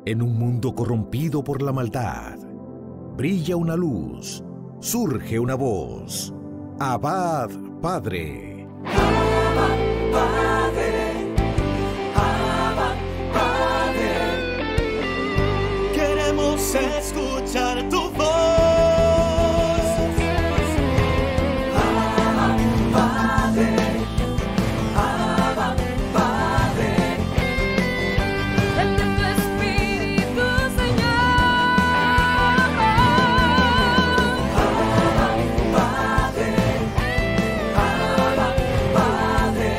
En un mundo corrompido por la maldad, brilla una luz, surge una voz. Abba, Padre. Abba, Padre. Abba, Padre. Queremos escuchar tu voz. Abba, Padre. Abba, Padre. Vente tu Espíritu, Señor. Abba, Padre. Abba, Padre.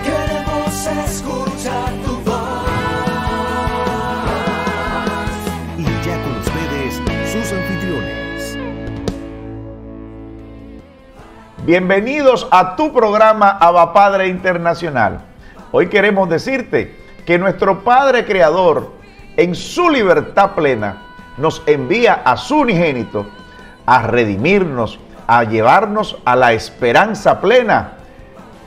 Queremos escuchar tu voz. Y ya con ustedes, sus anfitriones. Bienvenidos a tu programa Abba Padre Internacional. Hoy queremos decirte que nuestro Padre Creador, en su libertad plena, nos envía a su unigénito a redimirnos, a llevarnos a la esperanza plena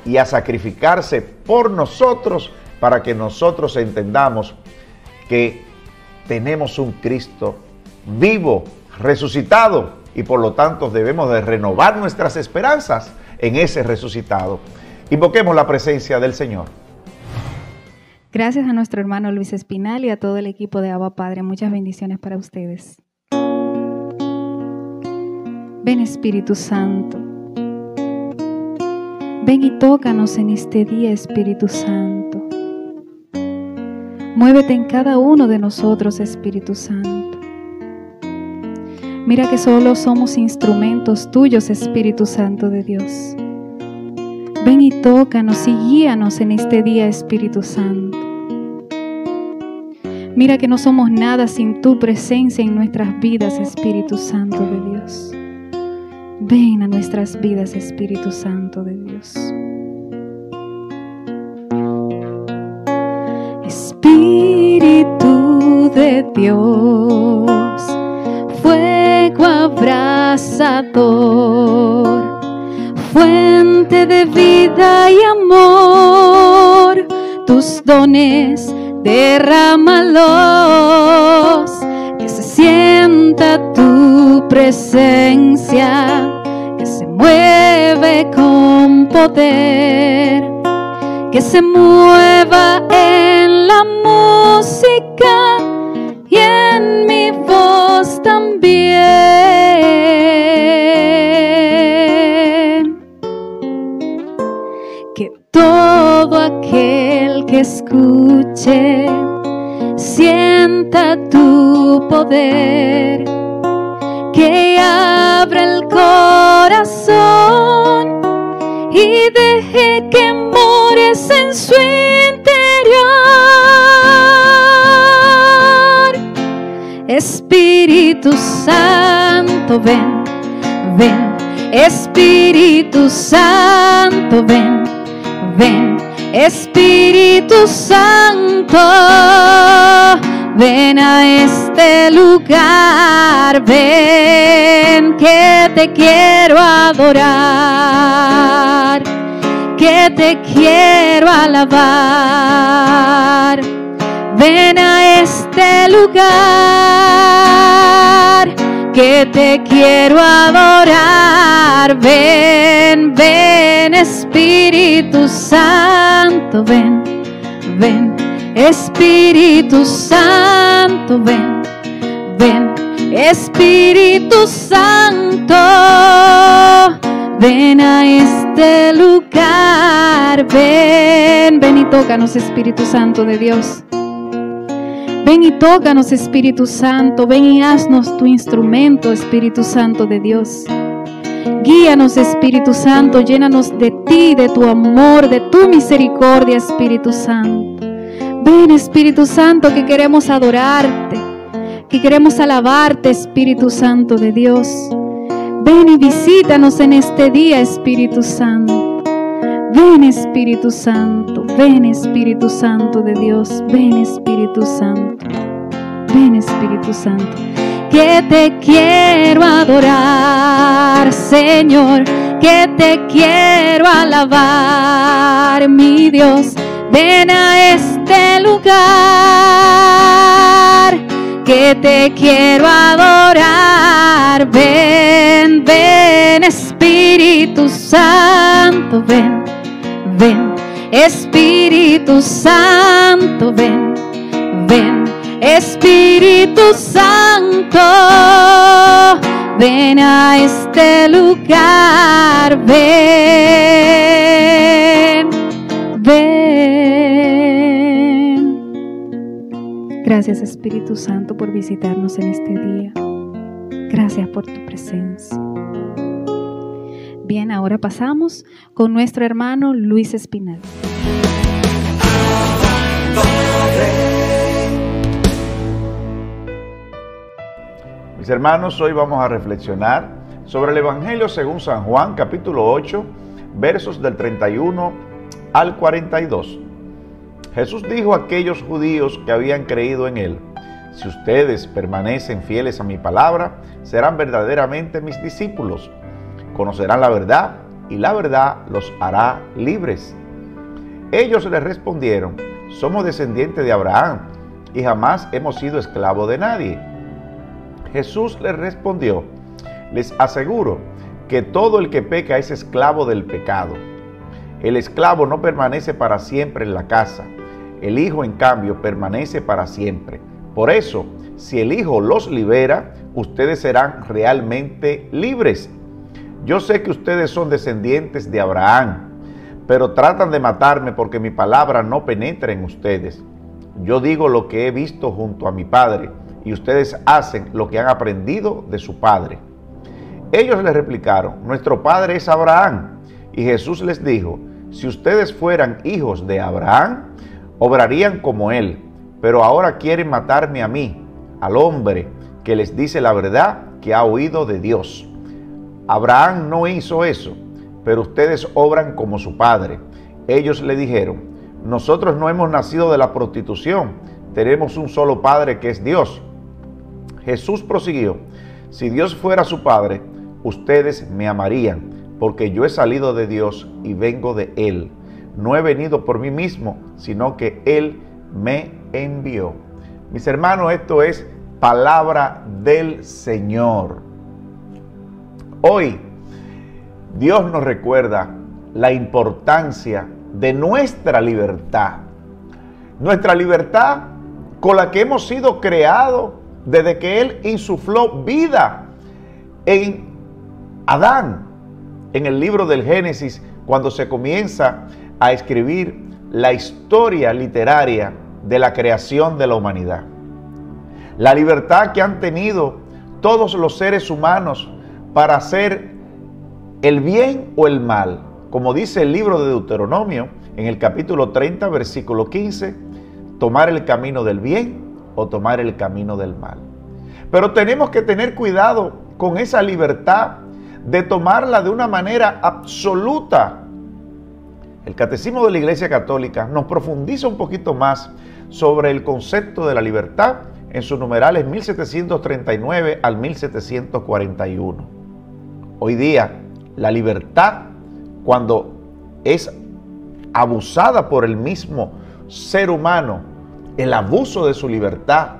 y a sacrificarse por nosotros para que nosotros entendamos que tenemos un Cristo vivo, resucitado, y por lo tanto debemos de renovar nuestras esperanzas en ese resucitado. Invoquemos la presencia del Señor. Gracias a nuestro hermano Luis Espinal y a todo el equipo de Abba Padre. Muchas bendiciones para ustedes. Ven, Espíritu Santo. Ven y tócanos en este día, Espíritu Santo. Muévete en cada uno de nosotros, Espíritu Santo. Mira que solo somos instrumentos tuyos, Espíritu Santo de Dios. Ven y tócanos y guíanos en este día, Espíritu Santo. Mira que no somos nada sin tu presencia en nuestras vidas, Espíritu Santo de Dios. Ven a nuestras vidas, Espíritu Santo de Dios. Espíritu de Dios, fuego abrasador, fuente de vida y amor, tus dones derrámalos, que se sienta tu presencia, que se mueve con poder, que se mueva en la música y en mi voz también. Que todo aquel que escuche sienta tu poder, que abra el corazón y deje que mores en su interior. Espíritu Santo, ven, ven. Espíritu Santo, ven, ven. Espíritu Santo, ven a este lugar, ven, que te quiero adorar, que te quiero alabar. Ven a este lugar, que te quiero adorar. Ven, ven, Espíritu Santo, ven, ven. Espíritu Santo, ven, ven. Espíritu Santo, ven a este lugar. Ven, ven y tócanos, Espíritu Santo de Dios. Ven y tócanos, Espíritu Santo. Ven y haznos tu instrumento, Espíritu Santo de Dios. Guíanos, Espíritu Santo. Llénanos de ti, de tu amor, de tu misericordia, Espíritu Santo. Ven, Espíritu Santo, que queremos adorarte, que queremos alabarte, Espíritu Santo de Dios. Ven y visítanos en este día, Espíritu Santo. Ven, Espíritu Santo, ven, Espíritu Santo de Dios. Ven, Espíritu Santo, ven, Espíritu Santo. Que te quiero adorar, Señor, que te quiero alabar, mi Dios. Ven a este lugar, que te quiero adorar. Ven, ven, Espíritu Santo, ven, ven, Espíritu Santo, ven, ven, Espíritu Santo, ven a este lugar, ven, ven. Gracias, Espíritu Santo, por visitarnos en este día. Gracias por tu presencia. Bien, ahora pasamos con nuestro hermano Luis Espinal. Mis hermanos, hoy vamos a reflexionar sobre el Evangelio según San Juan, capítulo 8, versos del 31 al 42. Jesús dijo a aquellos judíos que habían creído en Él: si ustedes permanecen fieles a mi palabra, serán verdaderamente mis discípulos. Conocerán la verdad y la verdad los hará libres. Ellos le respondieron: somos descendientes de Abraham y jamás hemos sido esclavos de nadie. Jesús les respondió: les aseguro que todo el que peca es esclavo del pecado. El esclavo no permanece para siempre en la casa, el Hijo en cambio permanece para siempre. Por eso, si el Hijo los libera, ustedes serán realmente libres. Yo sé que ustedes son descendientes de Abraham, pero tratan de matarme porque mi palabra no penetra en ustedes. Yo digo lo que he visto junto a mi Padre, y ustedes hacen lo que han aprendido de su padre. Ellos le replicaron: nuestro padre es Abraham. Y Jesús les dijo: si ustedes fueran hijos de Abraham, obrarían como él, pero ahora quieren matarme a mí, al hombre que les dice la verdad que ha oído de Dios. Abraham no hizo eso, pero ustedes obran como su padre. Ellos le dijeron: nosotros no hemos nacido de la prostitución, tenemos un solo padre que es Dios. Jesús prosiguió: si Dios fuera su padre, ustedes me amarían, porque yo he salido de Dios y vengo de Él. No he venido por mí mismo, sino que Él me envió. Mis hermanos, esto es palabra del Señor. Hoy, Dios nos recuerda la importancia de nuestra libertad. Nuestra libertad con la que hemos sido creados desde que Él insufló vida en Adán. En el libro del Génesis, cuando se comienza a escribir la historia literaria de la creación de la humanidad. La libertad que han tenido todos los seres humanos para hacer el bien o el mal. Como dice el libro de Deuteronomio, en el capítulo 30, versículo 15, tomar el camino del bien o tomar el camino del mal. Pero tenemos que tener cuidado con esa libertad de tomarla de una manera absoluta. El Catecismo de la Iglesia Católica nos profundiza un poquito más sobre el concepto de la libertad en sus numerales 1739 al 1741. Hoy día, la libertad, cuando es abusada por el mismo ser humano, el abuso de su libertad,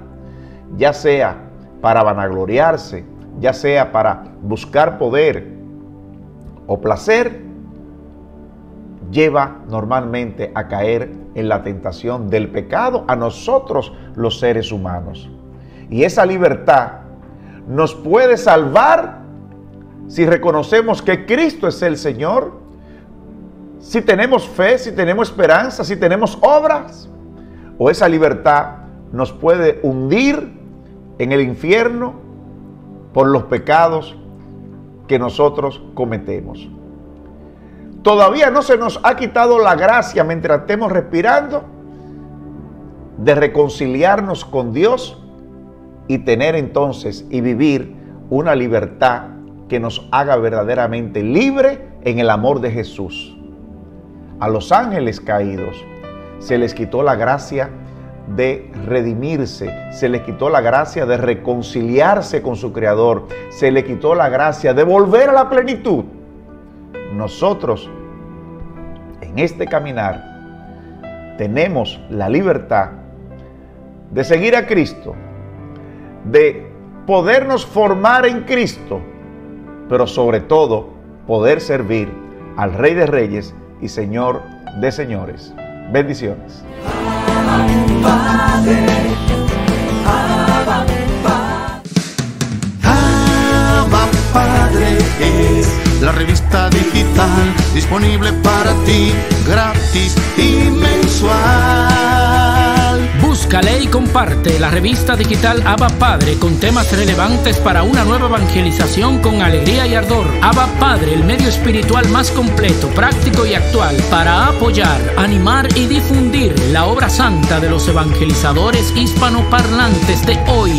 ya sea para vanagloriarse, ya sea para buscar poder o placer, lleva normalmente a caer en la tentación del pecado a nosotros los seres humanos. Y esa libertad nos puede salvar si reconocemos que Cristo es el Señor, si tenemos fe, si tenemos esperanza, si tenemos obras, o esa libertad nos puede hundir en el infierno por los pecados que nosotros cometemos. Todavía no se nos ha quitado la gracia mientras estemos respirando de reconciliarnos con Dios y tener entonces y vivir una libertad que nos haga verdaderamente libre en el amor de Jesús. A los ángeles caídos se les quitó la gracia de redimirse, se les quitó la gracia de reconciliarse con su Creador, se les quitó la gracia de volver a la plenitud. Nosotros, en este caminar, tenemos la libertad de seguir a Cristo, de podernos formar en Cristo, pero sobre todo poder servir al Rey de Reyes y Señor de Señores. Bendiciones. Padre, Abba, Padre es la revista digital disponible para ti, gratis y mensual. Búscale y comparte la revista digital Abba Padre con temas relevantes para una nueva evangelización con alegría y ardor. Abba Padre, el medio espiritual más completo, práctico y actual para apoyar, animar y difundir la obra santa de los evangelizadores hispanoparlantes de hoy.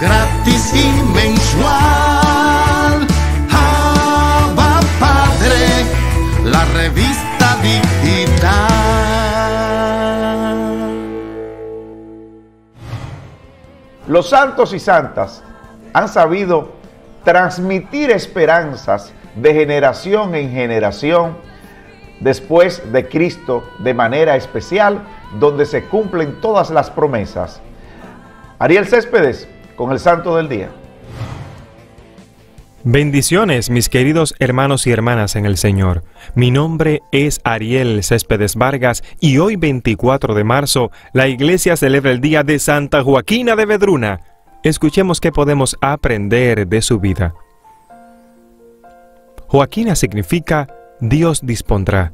Gratis y mensual. Abba Padre, la revista digital. Los santos y santas han sabido transmitir esperanzas de generación en generación después de Cristo de manera especial, donde se cumplen todas las promesas. Ariel Céspedes con el Santo del Día. Bendiciones, mis queridos hermanos y hermanas en el Señor. Mi nombre es Ariel Céspedes Vargas y hoy 24 de marzo la iglesia celebra el día de Santa Joaquina de Vedruna. Escuchemos qué podemos aprender de su vida. Joaquina significa Dios dispondrá.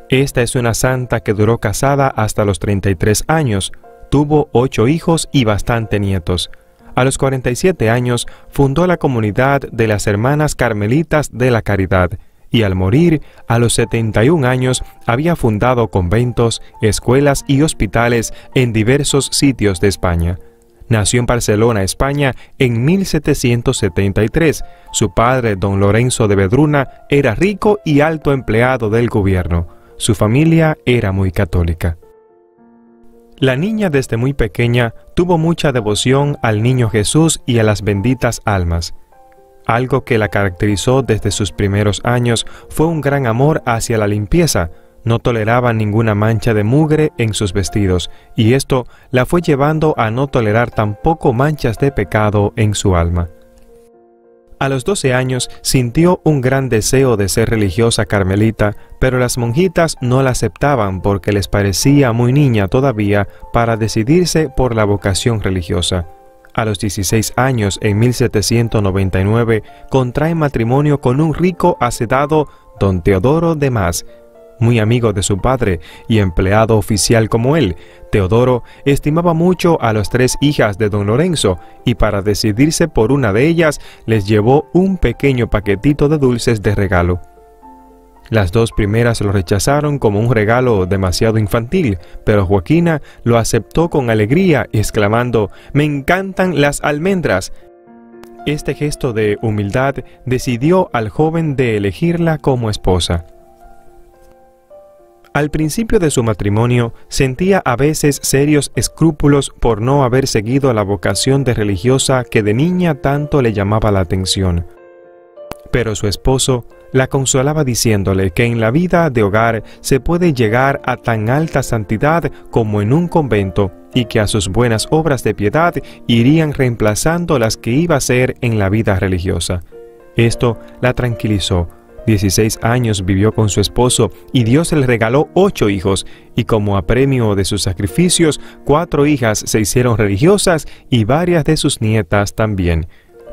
Esta es una santa que duró casada hasta los 33 años, tuvo 8 hijos y bastante nietos. A los 47 años fundó la comunidad de las Hermanas Carmelitas de la Caridad y al morir a los 71 años había fundado conventos, escuelas y hospitales en diversos sitios de España. Nació en Barcelona, España, en 1773. Su padre, don Lorenzo de Vedruna, era rico y alto empleado del gobierno. Su familia era muy católica. La niña desde muy pequeña tuvo mucha devoción al niño Jesús y a las benditas almas. Algo que la caracterizó desde sus primeros años fue un gran amor hacia la limpieza. No toleraba ninguna mancha de mugre en sus vestidos, y esto la fue llevando a no tolerar tampoco manchas de pecado en su alma. A los 12 años sintió un gran deseo de ser religiosa carmelita, pero las monjitas no la aceptaban porque les parecía muy niña todavía para decidirse por la vocación religiosa. A los 16 años, en 1799, contrae matrimonio con un rico hacendado, don Teodoro de Mas, muy amigo de su padre y empleado oficial como él. Teodoro estimaba mucho a las 3 hijas de don Lorenzo y para decidirse por una de ellas les llevó un pequeño paquetito de dulces de regalo. Las 2 primeras lo rechazaron como un regalo demasiado infantil, pero Joaquina lo aceptó con alegría, exclamando: «Me encantan las almendras». Este gesto de humildad decidió al joven de elegirla como esposa. Al principio de su matrimonio, sentía a veces serios escrúpulos por no haber seguido la vocación de religiosa que de niña tanto le llamaba la atención. Pero su esposo la consolaba diciéndole que en la vida de hogar se puede llegar a tan alta santidad como en un convento y que a sus buenas obras de piedad irían reemplazando las que iba a hacer en la vida religiosa. Esto la tranquilizó. 16 años vivió con su esposo y Dios le regaló 8 hijos, y como apremio de sus sacrificios, 4 hijas se hicieron religiosas y varias de sus nietas también.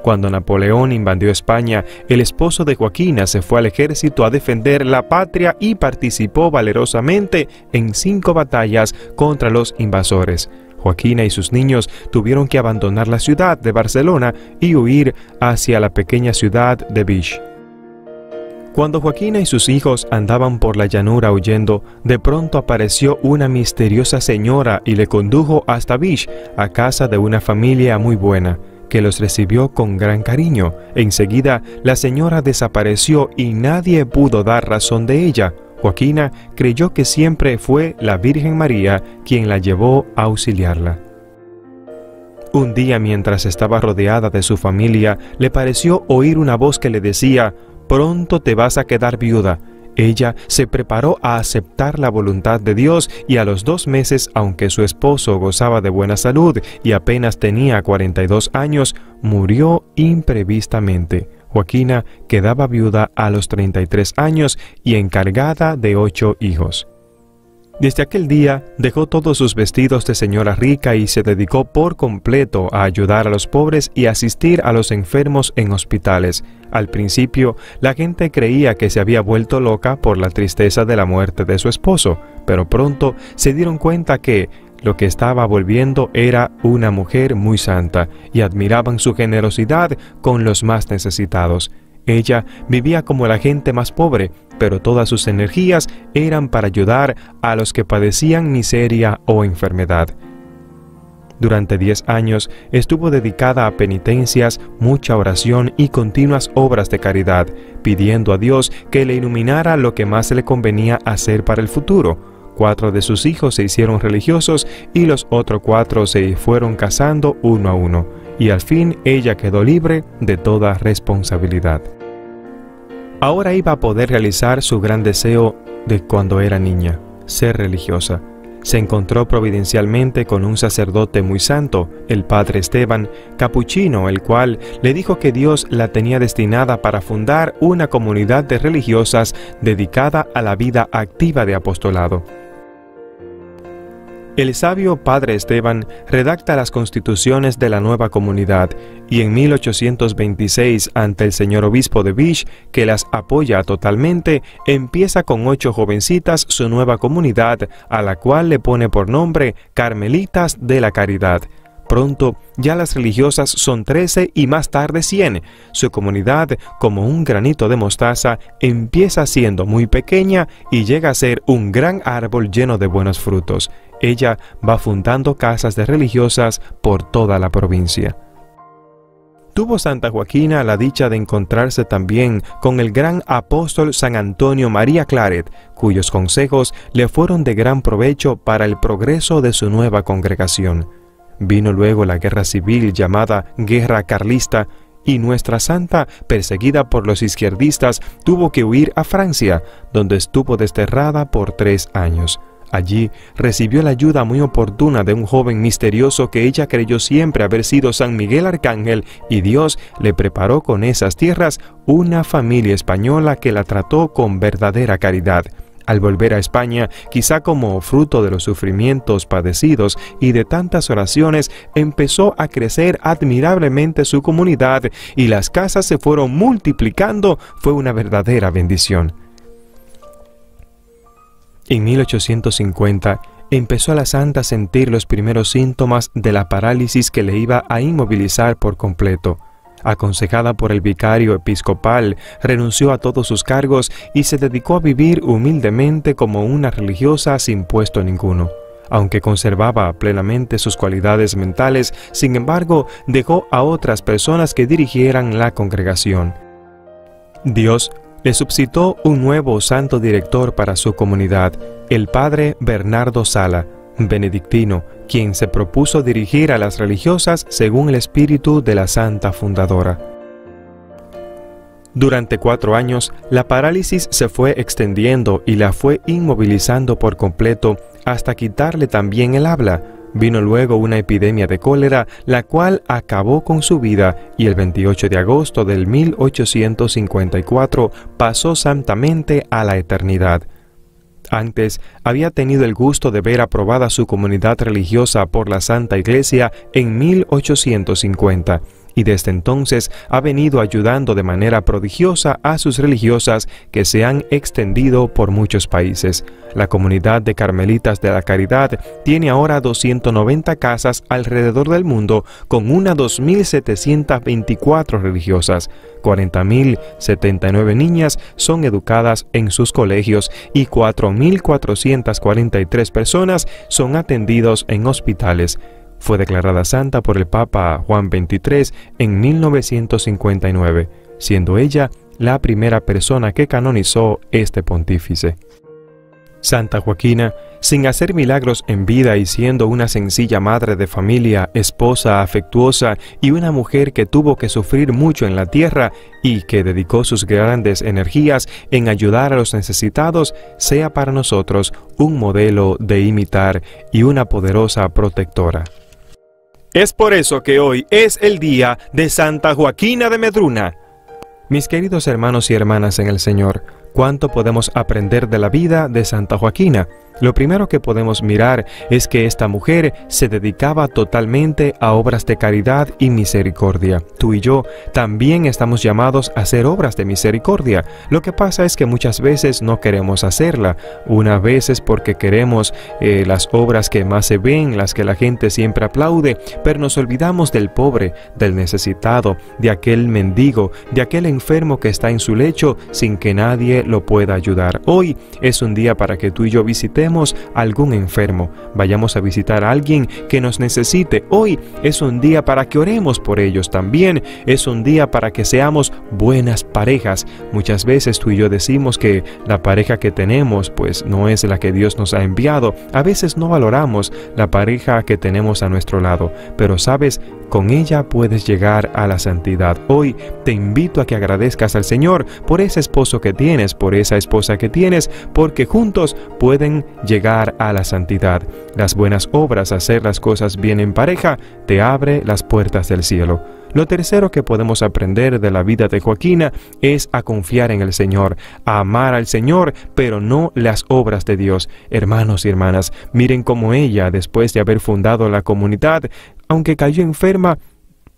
Cuando Napoleón invadió España, el esposo de Joaquina se fue al ejército a defender la patria y participó valerosamente en 5 batallas contra los invasores. Joaquina y sus niños tuvieron que abandonar la ciudad de Barcelona y huir hacia la pequeña ciudad de Vich. Cuando Joaquina y sus hijos andaban por la llanura huyendo, de pronto apareció una misteriosa señora y le condujo hasta Vich, a casa de una familia muy buena, que los recibió con gran cariño. Enseguida, la señora desapareció y nadie pudo dar razón de ella. Joaquina creyó que siempre fue la Virgen María quien la llevó a auxiliarla. Un día, mientras estaba rodeada de su familia, le pareció oír una voz que le decía: «Pronto te vas a quedar viuda». Ella se preparó a aceptar la voluntad de Dios y a los 2 meses, aunque su esposo gozaba de buena salud y apenas tenía 42 años, murió imprevistamente. Joaquina quedaba viuda a los 33 años y encargada de 8 hijos. Desde aquel día dejó todos sus vestidos de señora rica y se dedicó por completo a ayudar a los pobres y asistir a los enfermos en hospitales. Al principio, la gente creía que se había vuelto loca por la tristeza de la muerte de su esposo, pero pronto se dieron cuenta que lo que estaba volviendo era una mujer muy santa y admiraban su generosidad con los más necesitados. Ella vivía como la gente más pobre, pero todas sus energías eran para ayudar a los que padecían miseria o enfermedad. Durante 10 años estuvo dedicada a penitencias, mucha oración y continuas obras de caridad, pidiendo a Dios que le iluminara lo que más le convenía hacer para el futuro. 4 de sus hijos se hicieron religiosos y los otros 4 se fueron casando uno a uno, y al fin ella quedó libre de toda responsabilidad. Ahora iba a poder realizar su gran deseo de cuando era niña, ser religiosa. Se encontró providencialmente con un sacerdote muy santo, el padre Esteban, capuchino, el cual le dijo que Dios la tenía destinada para fundar una comunidad de religiosas dedicada a la vida activa de apostolado. El sabio padre Esteban redacta las constituciones de la nueva comunidad y en 1826, ante el señor obispo de Vich, que las apoya totalmente, empieza con 8 jovencitas su nueva comunidad, a la cual le pone por nombre Carmelitas de la Caridad. Pronto ya las religiosas son 13 y más tarde 100. Su comunidad, como un granito de mostaza, empieza siendo muy pequeña y llega a ser un gran árbol lleno de buenos frutos. Ella va fundando casas de religiosas por toda la provincia. Tuvo Santa Joaquina la dicha de encontrarse también con el gran apóstol San Antonio María Claret, cuyos consejos le fueron de gran provecho para el progreso de su nueva congregación. Vino luego la guerra civil llamada Guerra Carlista, y nuestra santa, perseguida por los izquierdistas, tuvo que huir a Francia, donde estuvo desterrada por 3 años. Allí recibió la ayuda muy oportuna de un joven misterioso que ella creyó siempre haber sido San Miguel Arcángel, y Dios le preparó con esas tierras una familia española que la trató con verdadera caridad. Al volver a España, quizá como fruto de los sufrimientos padecidos y de tantas oraciones, empezó a crecer admirablemente su comunidad y las casas se fueron multiplicando. Fue una verdadera bendición. En 1850 empezó la santa a sentir los primeros síntomas de la parálisis que le iba a inmovilizar por completo. Aconsejada por el vicario episcopal, renunció a todos sus cargos y se dedicó a vivir humildemente como una religiosa sin puesto ninguno. Aunque conservaba plenamente sus cualidades mentales, sin embargo, dejó a otras personas que dirigieran la congregación. Dios le suscitó un nuevo santo director para su comunidad, el padre Bernardo Sala, benedictino, quien se propuso dirigir a las religiosas según el espíritu de la santa fundadora. Durante 4 años, la parálisis se fue extendiendo y la fue inmovilizando por completo hasta quitarle también el habla. Vino luego una epidemia de cólera, la cual acabó con su vida, y el 28 de agosto del 1854 pasó santamente a la eternidad. Antes había tenido el gusto de ver aprobada su comunidad religiosa por la Santa Iglesia en 1850, y desde entonces ha venido ayudando de manera prodigiosa a sus religiosas que se han extendido por muchos países. La comunidad de Carmelitas de la Caridad tiene ahora 290 casas alrededor del mundo, con unas 2.724 religiosas. 40.079 niñas son educadas en sus colegios y 4.443 personas son atendidos en hospitales. Fue declarada santa por el Papa Juan XXIII en 1959, siendo ella la primera persona que canonizó este pontífice. Santa Joaquina sin hacer milagros en vida y siendo una sencilla madre de familia, esposa afectuosa y una mujer que tuvo que sufrir mucho en la tierra y que dedicó sus grandes energías en ayudar a los necesitados, sea para nosotros un modelo de imitar y una poderosa protectora. Es por eso que hoy es el día de Santa Joaquina de Medruna. Mis queridos hermanos y hermanas en el Señor, ¿cuánto podemos aprender de la vida de Santa Joaquina? Lo primero que podemos mirar es que esta mujer se dedicaba totalmente a obras de caridad y misericordia. Tú y yo también estamos llamados a hacer obras de misericordia. Lo que pasa es que muchas veces no queremos hacerla. Una vez es porque queremos las obras que más se ven, las que la gente siempre aplaude, pero nos olvidamos del pobre, del necesitado, de aquel mendigo, de aquel enfermo que está en su lecho sin que nadie lo pueda ayudar. Hoy es un día para que tú y yo visitemos algún enfermo, vayamos a visitar a alguien que nos necesite. Hoy es un día para que oremos por ellos. También es un día para que seamos buenas parejas. Muchas veces tú y yo decimos que la pareja que tenemos pues no es la que Dios nos ha enviado. A veces no valoramos la pareja que tenemos a nuestro lado, pero sabes, con ella puedes llegar a la santidad. Hoy te invito a que agradezcas al Señor por ese esposo que tienes, por esa esposa que tienes, porque juntos pueden llegar a la santidad. Las buenas obras, hacer las cosas bien en pareja, te abre las puertas del cielo. Lo tercero que podemos aprender de la vida de Joaquina es a confiar en el Señor, a amar al Señor, pero no las obras de Dios. Hermanos y hermanas, miren cómo ella, después de haber fundado la comunidad, aunque cayó enferma,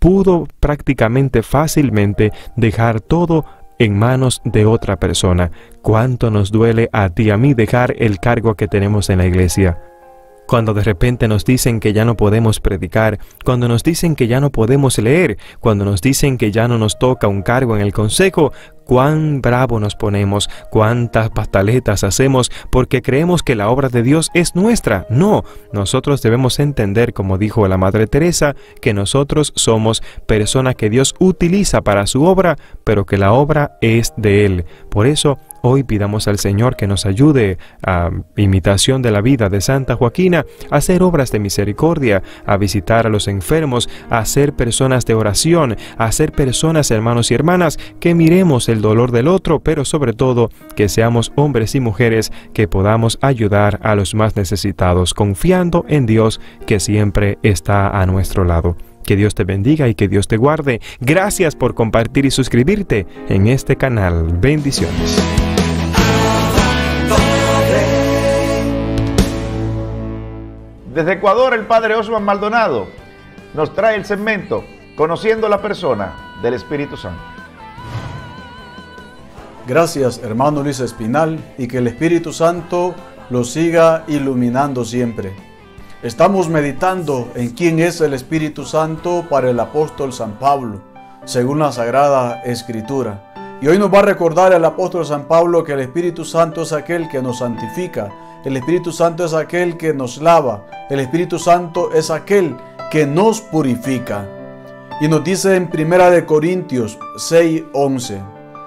pudo prácticamente fácilmente dejar todo en manos de otra persona. ¿Cuánto nos duele a ti y a mí dejar el cargo que tenemos en la iglesia? Cuando de repente nos dicen que ya no podemos predicar, cuando nos dicen que ya no podemos leer, cuando nos dicen que ya no nos toca un cargo en el consejo, cuán bravo nos ponemos, cuántas pataletas hacemos porque creemos que la obra de Dios es nuestra. No, nosotros debemos entender, como dijo la Madre Teresa, que nosotros somos personas que Dios utiliza para su obra, pero que la obra es de Él. Por eso, hoy pidamos al Señor que nos ayude, a imitación de la vida de Santa Joaquina, a hacer obras de misericordia, a visitar a los enfermos, a ser personas de oración, a ser personas, hermanos y hermanas, que miremos el dolor del otro, pero sobre todo que seamos hombres y mujeres que podamos ayudar a los más necesitados, confiando en Dios que siempre está a nuestro lado. Que Dios te bendiga y que Dios te guarde. Gracias por compartir y suscribirte en este canal. Bendiciones. Desde Ecuador, el Padre Osman Maldonado nos trae el segmento Conociendo la persona del Espíritu Santo. Gracias, hermano Luis Espinal, y que el Espíritu Santo lo siga iluminando siempre. Estamos meditando en quién es el Espíritu Santo para el apóstol San Pablo, según la Sagrada Escritura. Y hoy nos va a recordar el apóstol San Pablo que el Espíritu Santo es aquel que nos santifica, el Espíritu Santo es aquel que nos lava, el Espíritu Santo es aquel que nos purifica. Y nos dice en 1 Corintios 6:11,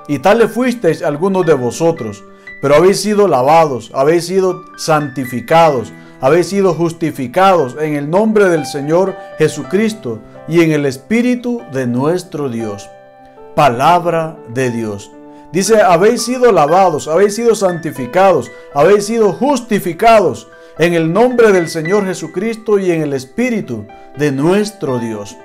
y tales fuisteis algunos de vosotros, pero habéis sido lavados, habéis sido santificados, habéis sido justificados en el nombre del Señor Jesucristo y en el Espíritu de nuestro Dios. Palabra de Dios. Dice, habéis sido lavados, habéis sido santificados, habéis sido justificados en el nombre del Señor Jesucristo y en el Espíritu de nuestro Dios.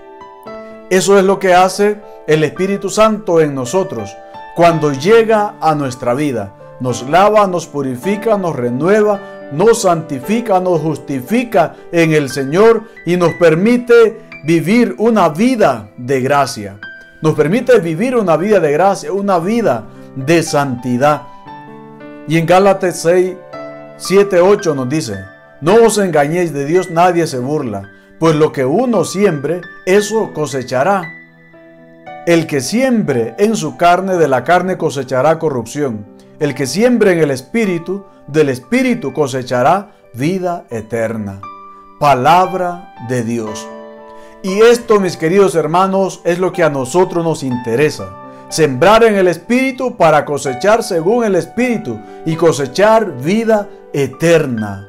Eso es lo que hace el Espíritu Santo en nosotros cuando llega a nuestra vida. Nos lava, nos purifica, nos renueva, nos santifica, nos justifica en el Señor y nos permite vivir una vida de gracia. Nos permite vivir una vida de gracia, una vida de santidad. Y en Gálatas 6, 7, 8 nos dice, no os engañéis, de Dios nadie se burla, pues lo que uno siembre, eso cosechará. El que siembre en su carne, de la carne cosechará corrupción. El que siembre en el Espíritu, del Espíritu cosechará vida eterna. Palabra de Dios. Y esto, mis queridos hermanos, es lo que a nosotros nos interesa. Sembrar en el Espíritu para cosechar según el Espíritu y cosechar vida eterna.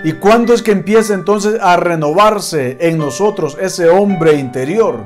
¿Y cuándo es que empieza entonces a renovarse en nosotros ese hombre interior?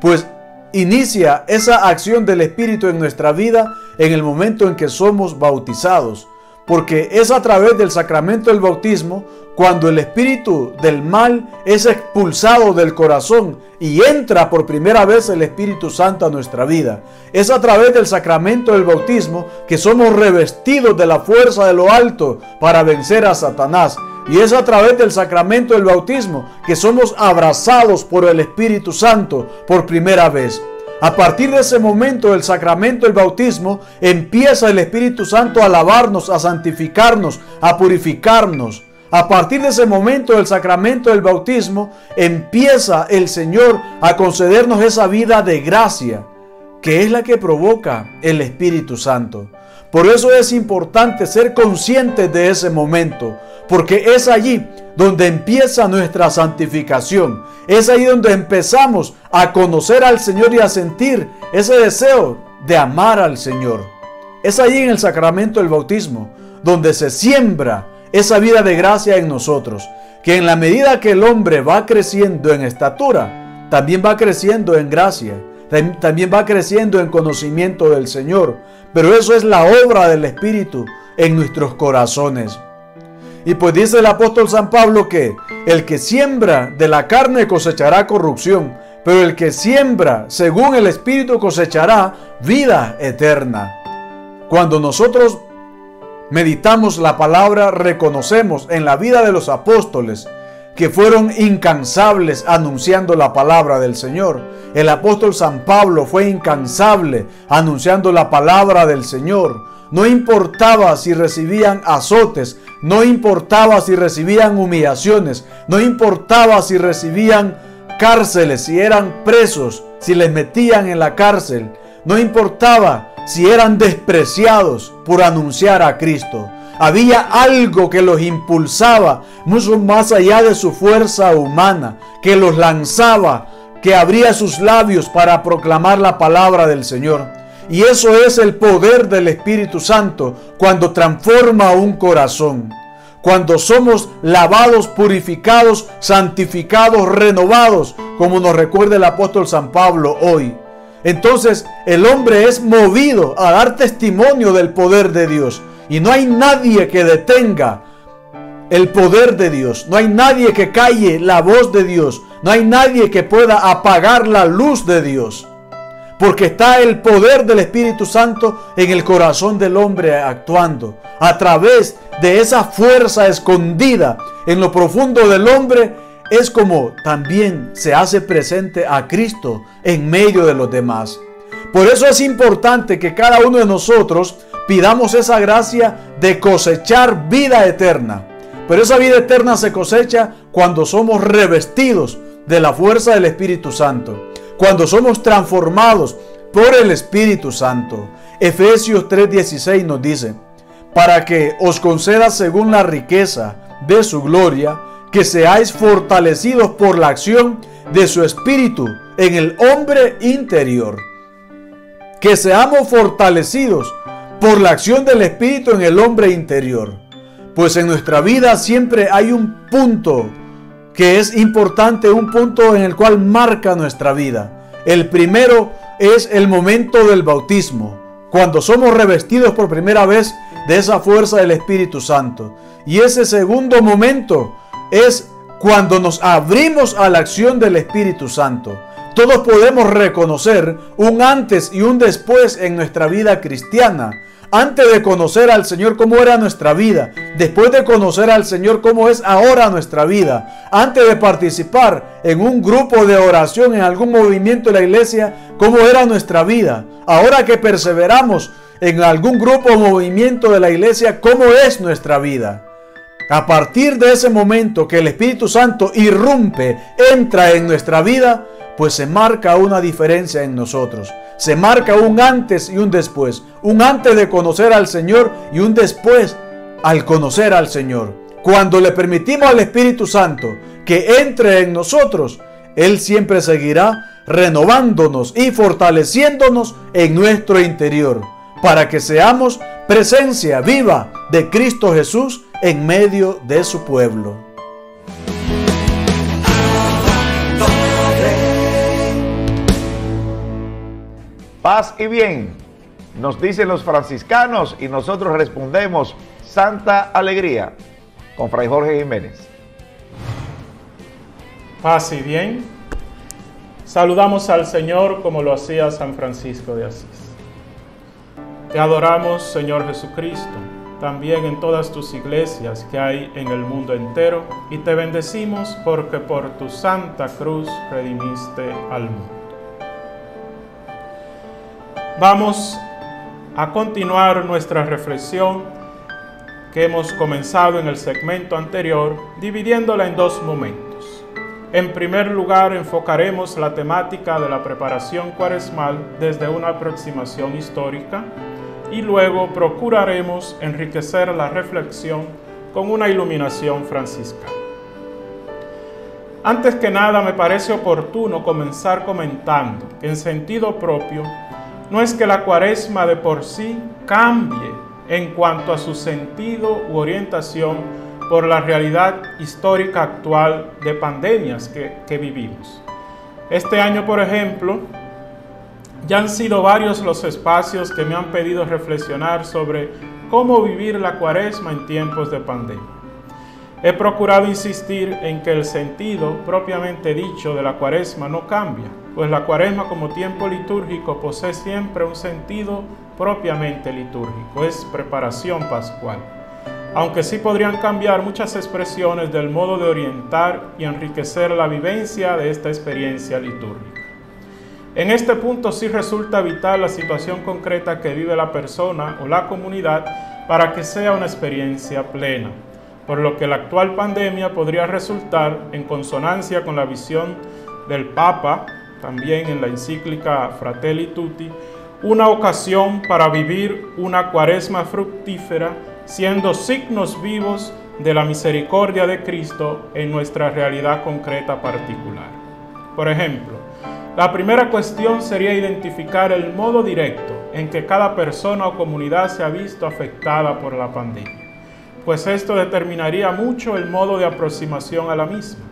Pues inicia esa acción del Espíritu en nuestra vida en el momento en que somos bautizados. Porque es a través del sacramento del bautismo cuando el espíritu del mal es expulsado del corazón y entra por primera vez el Espíritu Santo a nuestra vida. Es a través del sacramento del bautismo que somos revestidos de la fuerza de lo alto para vencer a Satanás. Y es a través del sacramento del bautismo que somos abrazados por el Espíritu Santo por primera vez. A partir de ese momento del sacramento del bautismo, empieza el Espíritu Santo a lavarnos, a santificarnos, a purificarnos. A partir de ese momento del sacramento del bautismo, empieza el Señor a concedernos esa vida de gracia, que es la que provoca el Espíritu Santo. Por eso es importante ser conscientes de ese momento, porque es allí donde empieza nuestra santificación. Es ahí donde empezamos a conocer al Señor y a sentir ese deseo de amar al Señor. Es allí en el sacramento del bautismo donde se siembra esa vida de gracia en nosotros, que en la medida que el hombre va creciendo en estatura, también va creciendo en gracia, también va creciendo en conocimiento del Señor. Pero eso es la obra del Espíritu en nuestros corazones. Y pues dice el apóstol San Pablo que el que siembra de la carne cosechará corrupción, pero el que siembra según el Espíritu cosechará vida eterna. Cuando nosotros meditamos la palabra, reconocemos en la vida de los apóstoles que fueron incansables anunciando la palabra del Señor. El apóstol San Pablo fue incansable anunciando la palabra del Señor. No importaba si recibían azotes, no importaba si recibían humillaciones, no importaba si recibían cárceles, si eran presos, si les metían en la cárcel, no importaba si eran despreciados por anunciar a Cristo. Había algo que los impulsaba mucho más allá de su fuerza humana, que los lanzaba, que abría sus labios para proclamar la palabra del Señor. Y eso es el poder del Espíritu Santo cuando transforma un corazón. Cuando somos lavados, purificados, santificados, renovados, como nos recuerda el apóstol San Pablo hoy. Entonces el hombre es movido a dar testimonio del poder de Dios. Y no hay nadie que detenga el poder de Dios. No hay nadie que calle la voz de Dios. No hay nadie que pueda apagar la luz de Dios. Porque está el poder del Espíritu Santo en el corazón del hombre actuando. A través de esa fuerza escondida en lo profundo del hombre, es como también se hace presente a Cristo en medio de los demás. Por eso es importante que cada uno de nosotros pidamos esa gracia de cosechar vida eterna. Pero esa vida eterna se cosecha cuando somos revestidos de la fuerza del Espíritu Santo. Cuando somos transformados por el Espíritu Santo. Efesios 3:16 nos dice: para que os conceda según la riqueza de su gloria, que seáis fortalecidos por la acción de su Espíritu en el hombre interior. Que seamos fortalecidos por la acción del Espíritu en el hombre interior. Pues en nuestra vida siempre hay un punto que es importante, un punto en el cual marca nuestra vida. El primero es el momento del bautismo, cuando somos revestidos por primera vez de esa fuerza del Espíritu Santo. Y ese segundo momento es cuando nos abrimos a la acción del Espíritu Santo. Todos podemos reconocer un antes y un después en nuestra vida cristiana. Antes de conocer al Señor, cómo era nuestra vida. Después de conocer al Señor, cómo es ahora nuestra vida. Antes de participar en un grupo de oración, en algún movimiento de la iglesia, cómo era nuestra vida. Ahora que perseveramos en algún grupo o movimiento de la iglesia, cómo es nuestra vida. A partir de ese momento que el Espíritu Santo irrumpe, entra en nuestra vida, pues se marca una diferencia en nosotros. Se marca un antes y un después. Un antes de conocer al Señor y un después al conocer al Señor. Cuando le permitimos al Espíritu Santo que entre en nosotros, Él siempre seguirá renovándonos y fortaleciéndonos en nuestro interior, para que seamos presencia viva de Cristo Jesús en medio de su pueblo. Paz y bien, nos dicen los franciscanos y nosotros respondemos Santa Alegría, con Fray Jorge Jiménez. Paz y bien, saludamos al Señor como lo hacía San Francisco de Asís. Te adoramos, Señor Jesucristo, también en todas tus iglesias que hay en el mundo entero, y te bendecimos porque por tu santa cruz redimiste al mundo. Vamos a continuar nuestra reflexión que hemos comenzado en el segmento anterior, dividiéndola en dos momentos. En primer lugar, enfocaremos la temática de la preparación cuaresmal desde una aproximación histórica y luego procuraremos enriquecer la reflexión con una iluminación franciscana. Antes que nada, me parece oportuno comenzar comentando que en sentido propio, no es que la cuaresma de por sí cambie en cuanto a su sentido u orientación por la realidad histórica actual de pandemias que vivimos. Este año, por ejemplo, ya han sido varios los espacios que me han pedido reflexionar sobre cómo vivir la cuaresma en tiempos de pandemia. He procurado insistir en que el sentido propiamente dicho de la cuaresma no cambia, pues la cuaresma como tiempo litúrgico posee siempre un sentido propiamente litúrgico, es preparación pascual, aunque sí podrían cambiar muchas expresiones del modo de orientar y enriquecer la vivencia de esta experiencia litúrgica. En este punto sí resulta vital la situación concreta que vive la persona o la comunidad para que sea una experiencia plena, por lo que la actual pandemia podría resultar, en consonancia con la visión del Papa, también en la encíclica Fratelli Tutti, una ocasión para vivir una cuaresma fructífera, siendo signos vivos de la misericordia de Cristo en nuestra realidad concreta particular. Por ejemplo, la primera cuestión sería identificar el modo directo en que cada persona o comunidad se ha visto afectada por la pandemia, pues esto determinaría mucho el modo de aproximación a la misma.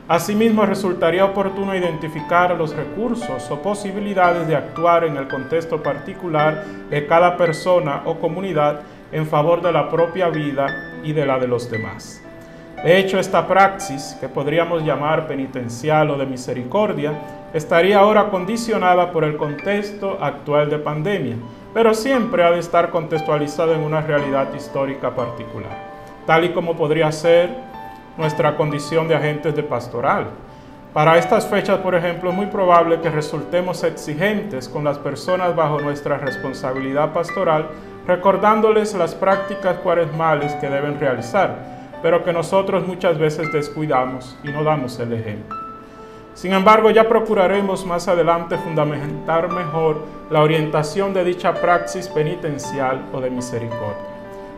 Asimismo, resultaría oportuno identificar los recursos o posibilidades de actuar en el contexto particular de cada persona o comunidad en favor de la propia vida y de la de los demás. De hecho, esta praxis, que podríamos llamar penitencial o de misericordia, estaría ahora condicionada por el contexto actual de pandemia, pero siempre ha de estar contextualizada en una realidad histórica particular, tal y como podría ser nuestra condición de agentes de pastoral. Para estas fechas, por ejemplo, es muy probable que resultemos exigentes con las personas bajo nuestra responsabilidad pastoral, recordándoles las prácticas cuaresmales que deben realizar, pero que nosotros muchas veces descuidamos y no damos el ejemplo. Sin embargo, ya procuraremos más adelante fundamentar mejor la orientación de dicha praxis penitencial o de misericordia.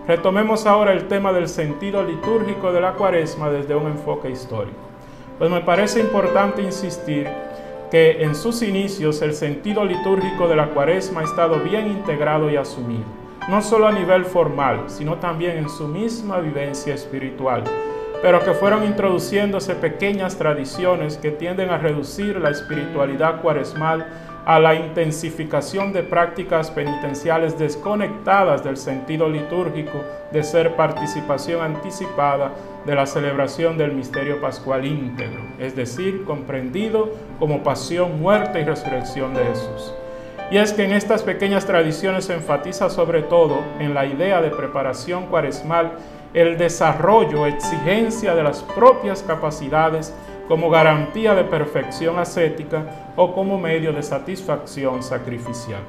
Retomemos ahora el tema del sentido litúrgico de la cuaresma desde un enfoque histórico. Pues me parece importante insistir que en sus inicios el sentido litúrgico de la cuaresma ha estado bien integrado y asumido, no solo a nivel formal, sino también en su misma vivencia espiritual, pero que fueron introduciéndose pequeñas tradiciones que tienden a reducir la espiritualidad cuaresmal a la intensificación de prácticas penitenciales desconectadas del sentido litúrgico de ser participación anticipada de la celebración del misterio pascual íntegro, es decir, comprendido como pasión, muerte y resurrección de Jesús. Y es que en estas pequeñas tradiciones se enfatiza sobre todo en la idea de preparación cuaresmal el desarrollo o exigencia de las propias capacidades como garantía de perfección ascética o como medio de satisfacción sacrificial.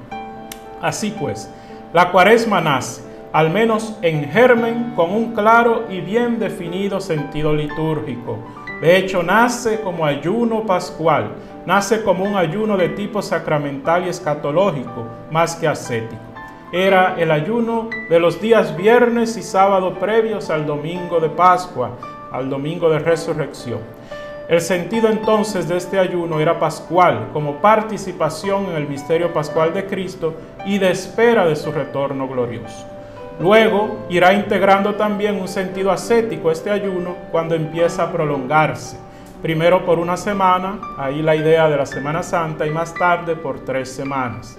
Así pues, la cuaresma nace, al menos en germen, con un claro y bien definido sentido litúrgico. De hecho, nace como ayuno pascual, nace como un ayuno de tipo sacramental y escatológico, más que ascético. Era el ayuno de los días viernes y sábado previos al domingo de Pascua, al domingo de Resurrección. El sentido entonces de este ayuno era pascual, como participación en el misterio pascual de Cristo y de espera de su retorno glorioso. Luego irá integrando también un sentido ascético este ayuno cuando empieza a prolongarse. Primero por una semana, ahí la idea de la Semana Santa, y más tarde por 3 semanas.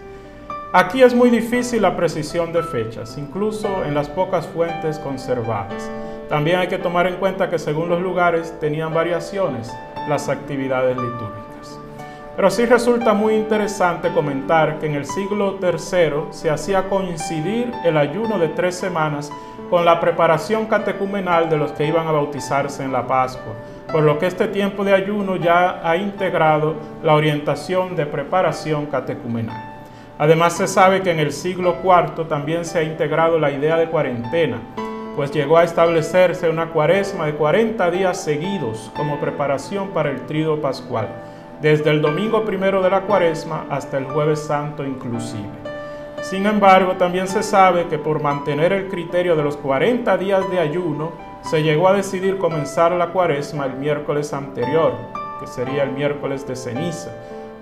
Aquí es muy difícil la precisión de fechas, incluso en las pocas fuentes conservadas. También hay que tomar en cuenta que según los lugares tenían variaciones las actividades litúrgicas. Pero sí resulta muy interesante comentar que en el siglo III se hacía coincidir el ayuno de 3 semanas con la preparación catecumenal de los que iban a bautizarse en la Pascua, por lo que este tiempo de ayuno ya ha integrado la orientación de preparación catecumenal. Además se sabe que en el siglo IV también se ha integrado la idea de cuarentena, pues llegó a establecerse una cuaresma de 40 días seguidos como preparación para el Tríduo Pascual, desde el domingo primero de la cuaresma hasta el jueves santo inclusive. Sin embargo, también se sabe que por mantener el criterio de los 40 días de ayuno, se llegó a decidir comenzar la cuaresma el miércoles anterior, que sería el miércoles de ceniza,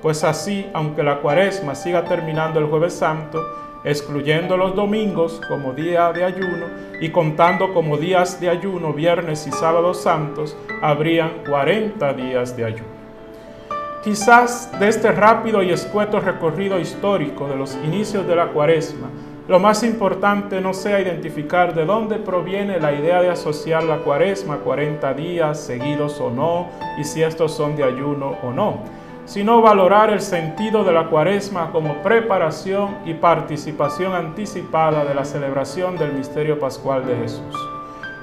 pues así, aunque la cuaresma siga terminando el jueves santo, excluyendo los domingos como día de ayuno y contando como días de ayuno viernes y sábados santos, habrían 40 días de ayuno. Quizás de este rápido y escueto recorrido histórico de los inicios de la cuaresma, lo más importante no sea identificar de dónde proviene la idea de asociar la cuaresma a 40 días seguidos o no, y si estos son de ayuno o no, sino valorar el sentido de la cuaresma como preparación y participación anticipada de la celebración del misterio pascual de Jesús.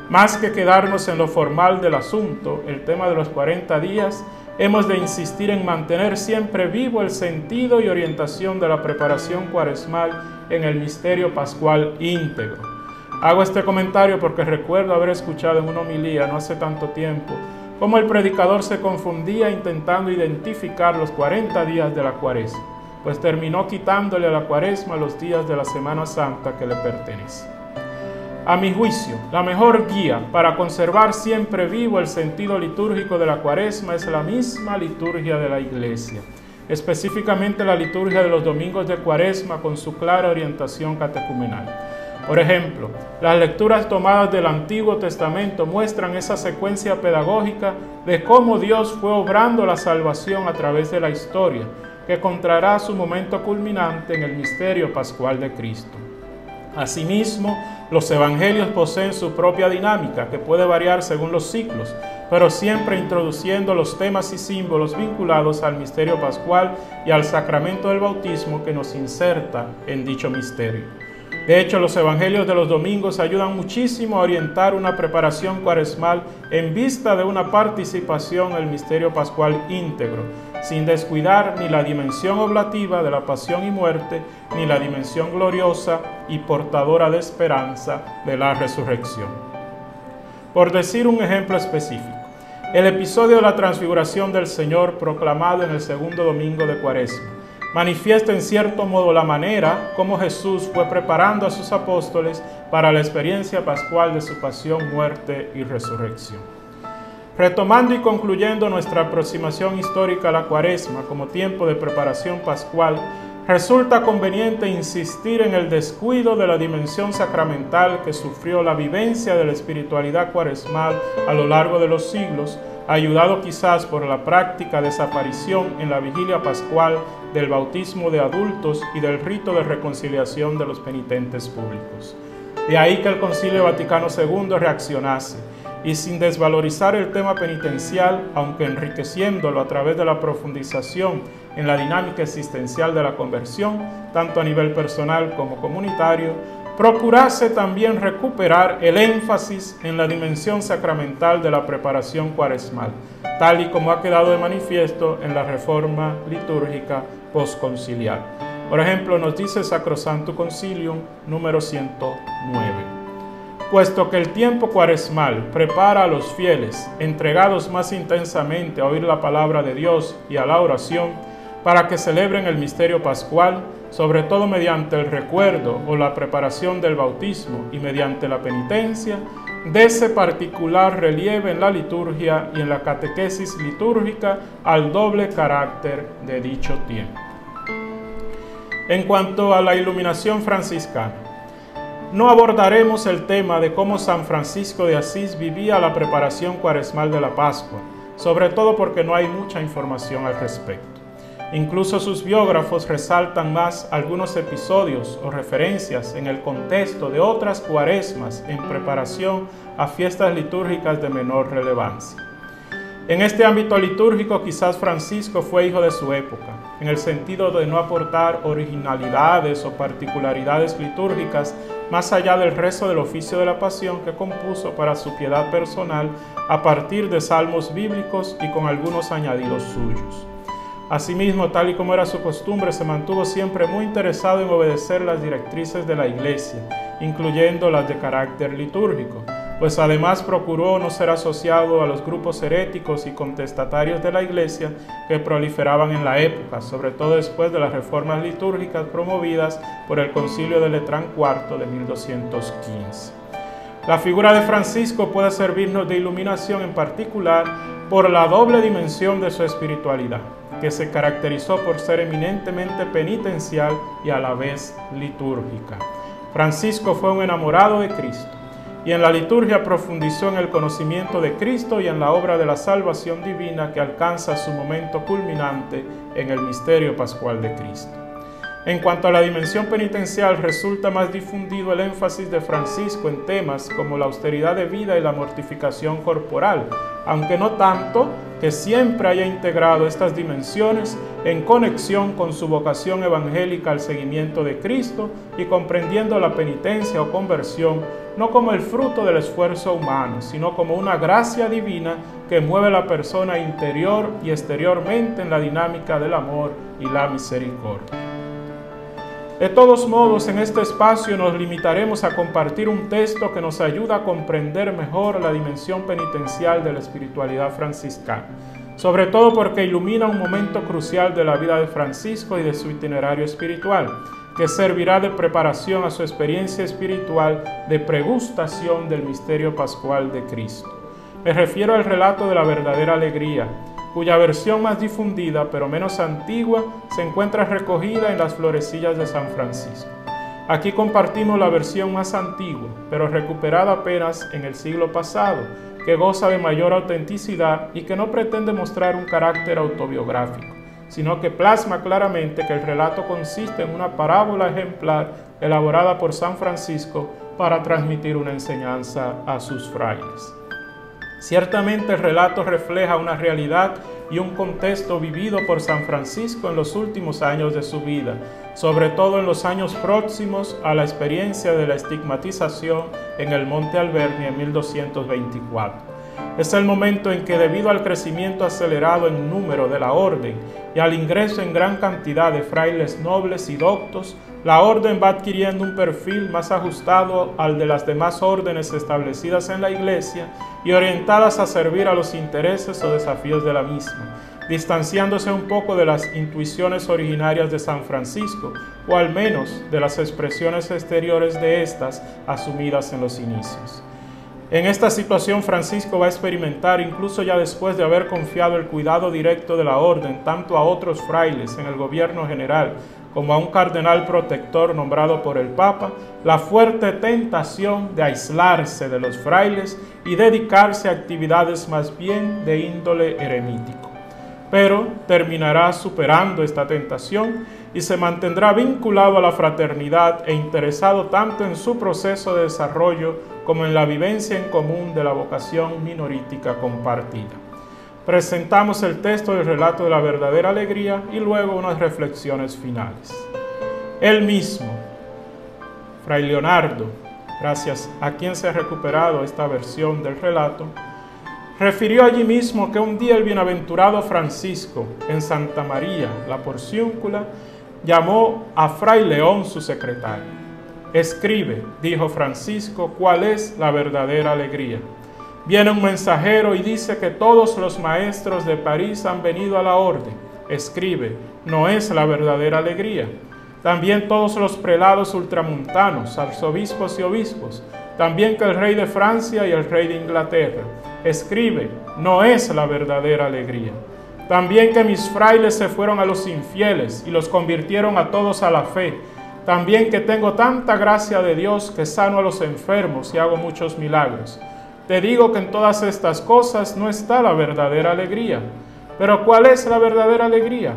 Más que quedarnos en lo formal del asunto, el tema de los 40 días, hemos de insistir en mantener siempre vivo el sentido y orientación de la preparación cuaresmal en el misterio pascual íntegro. Hago este comentario porque recuerdo haber escuchado en una homilía no hace tanto tiempo cómo el predicador se confundía intentando identificar los 40 días de la cuaresma, pues terminó quitándole a la cuaresma los días de la Semana Santa que le pertenecen. A mi juicio, la mejor guía para conservar siempre vivo el sentido litúrgico de la cuaresma es la misma liturgia de la Iglesia, específicamente la liturgia de los domingos de cuaresma con su clara orientación catecumenal. Por ejemplo, las lecturas tomadas del Antiguo Testamento muestran esa secuencia pedagógica de cómo Dios fue obrando la salvación a través de la historia, que encontrará su momento culminante en el misterio pascual de Cristo. Asimismo, los evangelios poseen su propia dinámica, que puede variar según los ciclos, pero siempre introduciendo los temas y símbolos vinculados al misterio pascual y al sacramento del bautismo que nos inserta en dicho misterio. De hecho, los evangelios de los domingos ayudan muchísimo a orientar una preparación cuaresmal en vista de una participación en el misterio pascual íntegro, sin descuidar ni la dimensión oblativa de la pasión y muerte, ni la dimensión gloriosa y portadora de esperanza de la resurrección. Por decir un ejemplo específico, el episodio de la transfiguración del Señor proclamado en el segundo domingo de Cuaresma manifiesta en cierto modo la manera como Jesús fue preparando a sus apóstoles para la experiencia pascual de su pasión, muerte y resurrección. Retomando y concluyendo nuestra aproximación histórica a la Cuaresma como tiempo de preparación pascual, resulta conveniente insistir en el descuido de la dimensión sacramental que sufrió la vivencia de la espiritualidad cuaresmal a lo largo de los siglos, ayudado quizás por la práctica desaparición en la vigilia pascual del bautismo de adultos y del rito de reconciliación de los penitentes públicos. De ahí que el Concilio Vaticano II reaccionase y, sin desvalorizar el tema penitencial, aunque enriqueciéndolo a través de la profundización en la dinámica existencial de la conversión, tanto a nivel personal como comunitario, procurase también recuperar el énfasis en la dimensión sacramental de la preparación cuaresmal, tal y como ha quedado de manifiesto en la reforma litúrgica postconciliar. Por ejemplo, nos dice Sacrosanctum Concilium número 109. Puesto que el tiempo cuaresmal prepara a los fieles, entregados más intensamente a oír la palabra de Dios y a la oración, para que celebren el misterio pascual, sobre todo mediante el recuerdo o la preparación del bautismo y mediante la penitencia, dese particular relieve en la liturgia y en la catequesis litúrgica al doble carácter de dicho tiempo. En cuanto a la iluminación franciscana, no abordaremos el tema de cómo San Francisco de Asís vivía la preparación cuaresmal de la Pascua, sobre todo porque no hay mucha información al respecto. Incluso sus biógrafos resaltan más algunos episodios o referencias en el contexto de otras cuaresmas en preparación a fiestas litúrgicas de menor relevancia. En este ámbito litúrgico quizás Francisco fue hijo de su época, en el sentido de no aportar originalidades o particularidades litúrgicas más allá del rezo del oficio de la pasión que compuso para su piedad personal a partir de salmos bíblicos y con algunos añadidos suyos. Asimismo, tal y como era su costumbre, se mantuvo siempre muy interesado en obedecer las directrices de la Iglesia, incluyendo las de carácter litúrgico, pues además procuró no ser asociado a los grupos heréticos y contestatarios de la Iglesia que proliferaban en la época, sobre todo después de las reformas litúrgicas promovidas por el Concilio de Letrán IV de 1215. La figura de Francisco puede servirnos de iluminación en particular por la doble dimensión de su espiritualidad, que se caracterizó por ser eminentemente penitencial y a la vez litúrgica. Francisco fue un enamorado de Cristo y en la liturgia profundizó en el conocimiento de Cristo y en la obra de la salvación divina que alcanza su momento culminante en el misterio pascual de Cristo. En cuanto a la dimensión penitencial, resulta más difundido el énfasis de Francisco en temas como la austeridad de vida y la mortificación corporal, aunque no tanto que siempre haya integrado estas dimensiones en conexión con su vocación evangélica al seguimiento de Cristo y comprendiendo la penitencia o conversión no como el fruto del esfuerzo humano, sino como una gracia divina que mueve a la persona interior y exteriormente en la dinámica del amor y la misericordia. De todos modos, en este espacio nos limitaremos a compartir un texto que nos ayuda a comprender mejor la dimensión penitencial de la espiritualidad franciscana, sobre todo porque ilumina un momento crucial de la vida de Francisco y de su itinerario espiritual, que servirá de preparación a su experiencia espiritual de pregustación del misterio pascual de Cristo. Me refiero al relato de la verdadera alegría, cuya versión más difundida, pero menos antigua, se encuentra recogida en las florecillas de San Francisco. Aquí compartimos la versión más antigua, pero recuperada apenas en el siglo pasado, que goza de mayor autenticidad y que no pretende mostrar un carácter autobiográfico, sino que plasma claramente que el relato consiste en una parábola ejemplar elaborada por San Francisco para transmitir una enseñanza a sus frailes. Ciertamente el relato refleja una realidad y un contexto vivido por San Francisco en los últimos años de su vida, sobre todo en los años próximos a la experiencia de la estigmatización en el Monte Alberni en 1224. Es el momento en que, debido al crecimiento acelerado en número de la orden y al ingreso en gran cantidad de frailes nobles y doctos, la orden va adquiriendo un perfil más ajustado al de las demás órdenes establecidas en la Iglesia y orientadas a servir a los intereses o desafíos de la misma, distanciándose un poco de las intuiciones originarias de San Francisco, o al menos de las expresiones exteriores de estas asumidas en los inicios. En esta situación Francisco va a experimentar, incluso ya después de haber confiado el cuidado directo de la orden tanto a otros frailes en el gobierno general como a un cardenal protector nombrado por el Papa, la fuerte tentación de aislarse de los frailes y dedicarse a actividades más bien de índole eremítico. Pero terminará superando esta tentación y se mantendrá vinculado a la fraternidad e interesado tanto en su proceso de desarrollo como en la vivencia en común de la vocación minorítica compartida. Presentamos el texto del relato de la verdadera alegría y luego unas reflexiones finales. Él mismo, Fray Leonardo, gracias a quien se ha recuperado esta versión del relato, refirió allí mismo que un día el bienaventurado Francisco, en Santa María, la Porciúncula, llamó a Fray León su secretario. Escribe, dijo Francisco, cuál es la verdadera alegría. Viene un mensajero y dice que todos los maestros de París han venido a la orden. Escribe, no es la verdadera alegría. También todos los prelados ultramontanos, arzobispos y obispos. También que el rey de Francia y el rey de Inglaterra. Escribe, no es la verdadera alegría. También que mis frailes se fueron a los infieles y los convirtieron a todos a la fe. También que tengo tanta gracia de Dios que sano a los enfermos y hago muchos milagros. Te digo que en todas estas cosas no está la verdadera alegría. Pero ¿cuál es la verdadera alegría?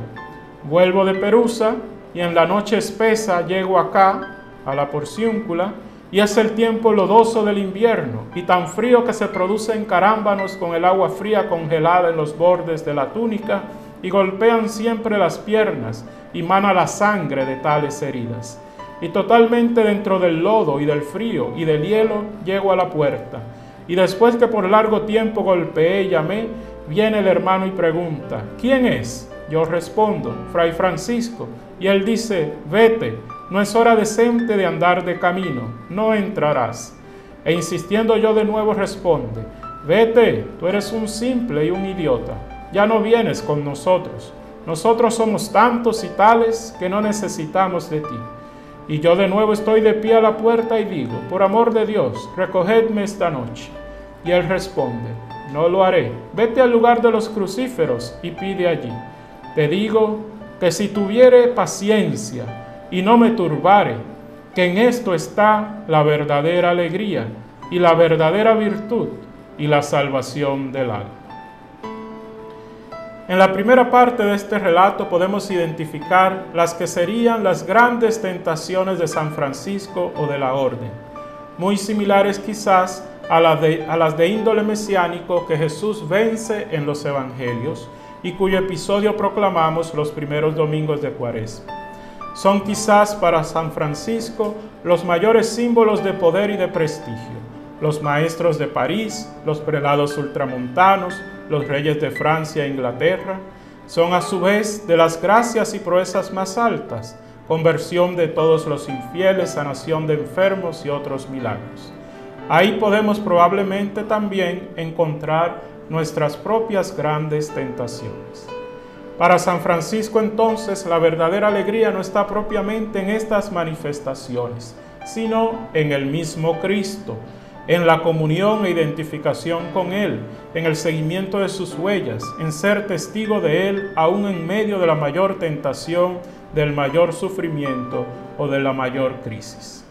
Vuelvo de Perusa y en la noche espesa llego acá, a la Porciúncula, y es el tiempo lodoso del invierno y tan frío que se producen carámbanos con el agua fría congelada en los bordes de la túnica y golpean siempre las piernas y mana la sangre de tales heridas. Y totalmente dentro del lodo y del frío y del hielo llego a la puerta. Y después que por largo tiempo golpeé y llamé, viene el hermano y pregunta, ¿quién es? Yo respondo, Fray Francisco, y él dice, vete, no es hora decente de andar de camino, no entrarás. E insistiendo yo de nuevo responde, vete, tú eres un simple y un idiota, ya no vienes con nosotros. Nosotros somos tantos y tales que no necesitamos de ti. Y yo de nuevo estoy de pie a la puerta y digo, por amor de Dios, recogedme esta noche. Y él responde, no lo haré, vete al lugar de los crucíferos y pide allí. Te digo que si tuviere paciencia y no me turbare, que en esto está la verdadera alegría y la verdadera virtud y la salvación del alma. En la primera parte de este relato podemos identificar las que serían las grandes tentaciones de San Francisco o de la Orden, muy similares quizás a las de índole mesiánico que Jesús vence en los Evangelios y cuyo episodio proclamamos los primeros domingos de Cuaresma. Son quizás para San Francisco los mayores símbolos de poder y de prestigio, los maestros de París, los prelados ultramontanos, los reyes de Francia e Inglaterra, son a su vez de las gracias y proezas más altas, conversión de todos los infieles, sanación de enfermos y otros milagros. Ahí podemos probablemente también encontrar nuestras propias grandes tentaciones. Para San Francisco entonces la verdadera alegría no está propiamente en estas manifestaciones, sino en el mismo Cristo, en la comunión e identificación con Él, en el seguimiento de sus huellas, en ser testigo de Él aún en medio de la mayor tentación, del mayor sufrimiento o de la mayor crisis.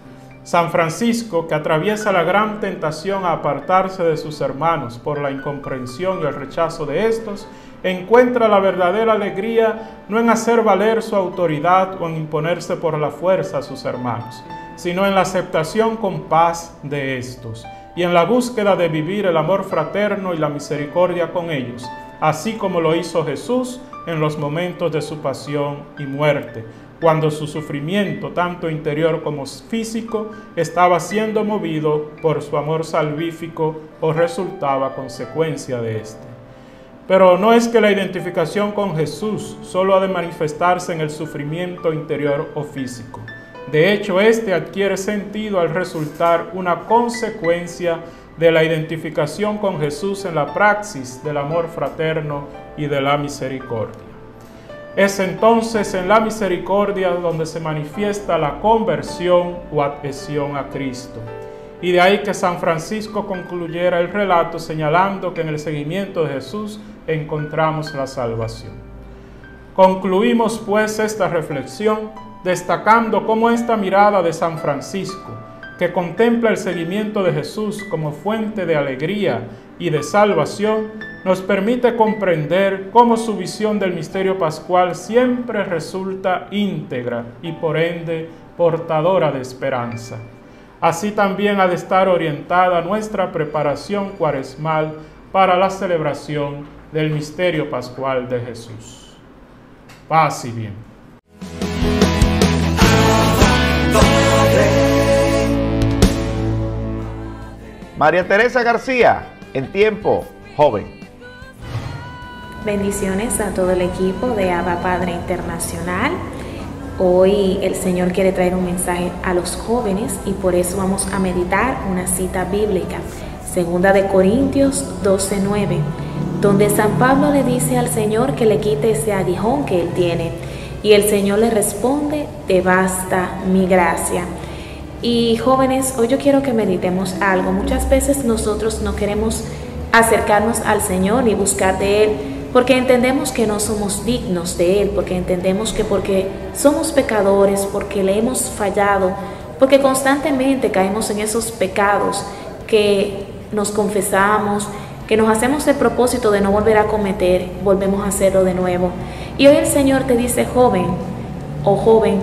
San Francisco, que atraviesa la gran tentación a apartarse de sus hermanos por la incomprensión y el rechazo de estos, encuentra la verdadera alegría no en hacer valer su autoridad o en imponerse por la fuerza a sus hermanos, sino en la aceptación con paz de estos y en la búsqueda de vivir el amor fraterno y la misericordia con ellos, así como lo hizo Jesús en los momentos de su pasión y muerte, cuando su sufrimiento, tanto interior como físico, estaba siendo movido por su amor salvífico o resultaba consecuencia de este. Pero no es que la identificación con Jesús solo ha de manifestarse en el sufrimiento interior o físico. De hecho, este adquiere sentido al resultar una consecuencia de la identificación con Jesús en la praxis del amor fraterno y de la misericordia. Es entonces en la misericordia donde se manifiesta la conversión o adhesión a Cristo. Y de ahí que San Francisco concluyera el relato señalando que en el seguimiento de Jesús encontramos la salvación. Concluimos pues esta reflexión destacando cómo esta mirada de San Francisco, que contempla el seguimiento de Jesús como fuente de alegría y de salvación, nos permite comprender cómo su visión del misterio pascual siempre resulta íntegra y por ende portadora de esperanza. Así también ha de estar orientada nuestra preparación cuaresmal para la celebración del misterio pascual de Jesús. Paz y bien. María Teresa García, en tiempo joven. Bendiciones a todo el equipo de Abba Padre Internacional. Hoy el Señor quiere traer un mensaje a los jóvenes y por eso vamos a meditar una cita bíblica, 2 Corintios 12:9, donde San Pablo le dice al Señor que le quite ese aguijón que él tiene y el Señor le responde, te basta mi gracia. Y jóvenes, hoy yo quiero que meditemos algo. Muchas veces nosotros no queremos acercarnos al Señor y buscar de Él porque entendemos que no somos dignos de Él, porque entendemos que porque somos pecadores, porque le hemos fallado, porque constantemente caemos en esos pecados que nos confesamos, que nos hacemos el propósito de no volver a cometer, volvemos a hacerlo de nuevo. Y hoy el Señor te dice, joven o joven,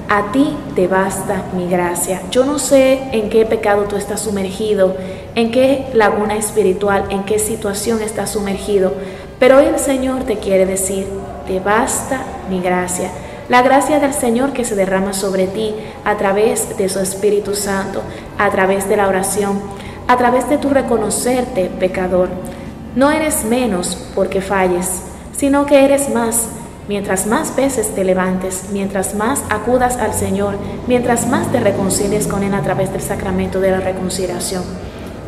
a ti te basta mi gracia. Yo no sé en qué pecado tú estás sumergido, en qué laguna espiritual, en qué situación estás sumergido, pero hoy el Señor te quiere decir, te basta mi gracia. La gracia del Señor que se derrama sobre ti a través de su Espíritu Santo, a través de la oración, a través de tu reconocerte pecador. No eres menos porque falles, sino que eres más. Mientras más veces te levantes, mientras más acudas al Señor, mientras más te reconcilies con Él a través del sacramento de la reconciliación.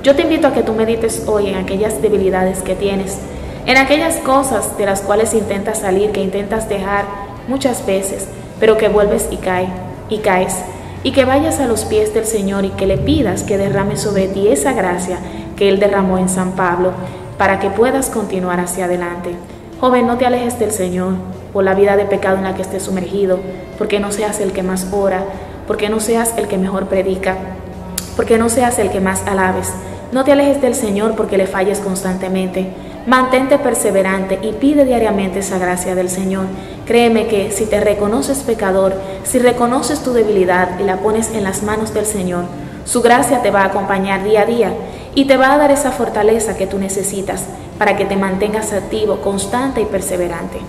Yo te invito a que tú medites hoy en aquellas debilidades que tienes, en aquellas cosas de las cuales intentas salir, que intentas dejar muchas veces, pero que vuelves y caes, y que vayas a los pies del Señor y que le pidas que derrame sobre ti esa gracia que Él derramó en San Pablo, para que puedas continuar hacia adelante. Joven, no te alejes del Señor por la vida de pecado en la que estés sumergido, porque no seas el que más ora, porque no seas el que mejor predica, porque no seas el que más alabes. No te alejes del Señor porque le falles constantemente. Mantente perseverante y pide diariamente esa gracia del Señor. Créeme que si te reconoces pecador, si reconoces tu debilidad y la pones en las manos del Señor, su gracia te va a acompañar día a día y te va a dar esa fortaleza que tú necesitas para que te mantengas activo, constante y perseverante.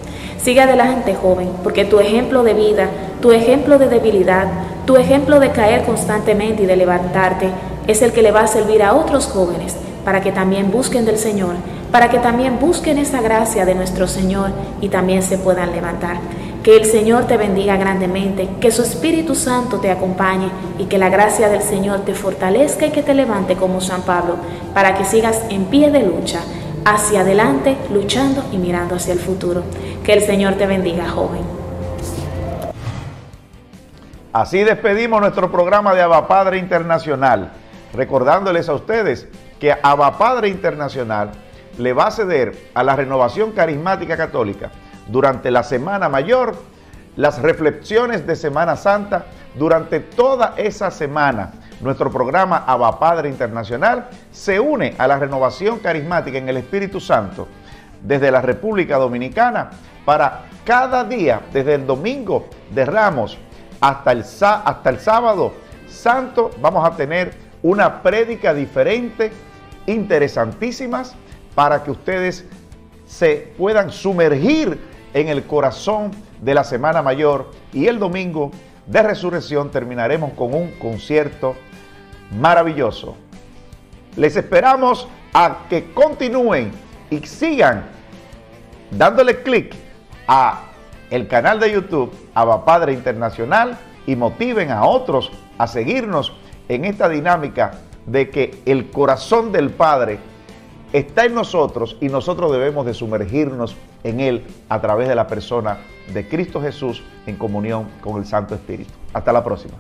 Sigue adelante, joven, porque tu ejemplo de vida, tu ejemplo de debilidad, tu ejemplo de caer constantemente y de levantarte es el que le va a servir a otros jóvenes para que también busquen del Señor, para que también busquen esa gracia de nuestro Señor y también se puedan levantar. Que el Señor te bendiga grandemente, que su Espíritu Santo te acompañe y que la gracia del Señor te fortalezca y que te levante como San Pablo, para que sigas en pie de lucha, hacia adelante, luchando y mirando hacia el futuro. Que el Señor te bendiga, joven. Así despedimos nuestro programa de Abba Padre Internacional, recordándoles a ustedes que Abba Padre Internacional le va a ceder a la Renovación Carismática Católica durante la Semana Mayor las reflexiones de Semana Santa. Durante toda esa semana, nuestro programa Abba Padre Internacional se une a la Renovación Carismática en el Espíritu Santo desde la República Dominicana para cada día, desde el domingo de Ramos hasta el sábado santo, vamos a tener una prédica diferente, interesantísimas, para que ustedes se puedan sumergir en el corazón de la Semana Mayor, y el domingo de Resurrección terminaremos con un concierto maravilloso. Les esperamos a que continúen y sigan dándole clic a el canal de YouTube Abba Padre Internacional y motiven a otros a seguirnos en esta dinámica de que el corazón del Padre está en nosotros y nosotros debemos de sumergirnos en Él a través de la persona de Cristo Jesús en comunión con el Santo Espíritu. Hasta la próxima.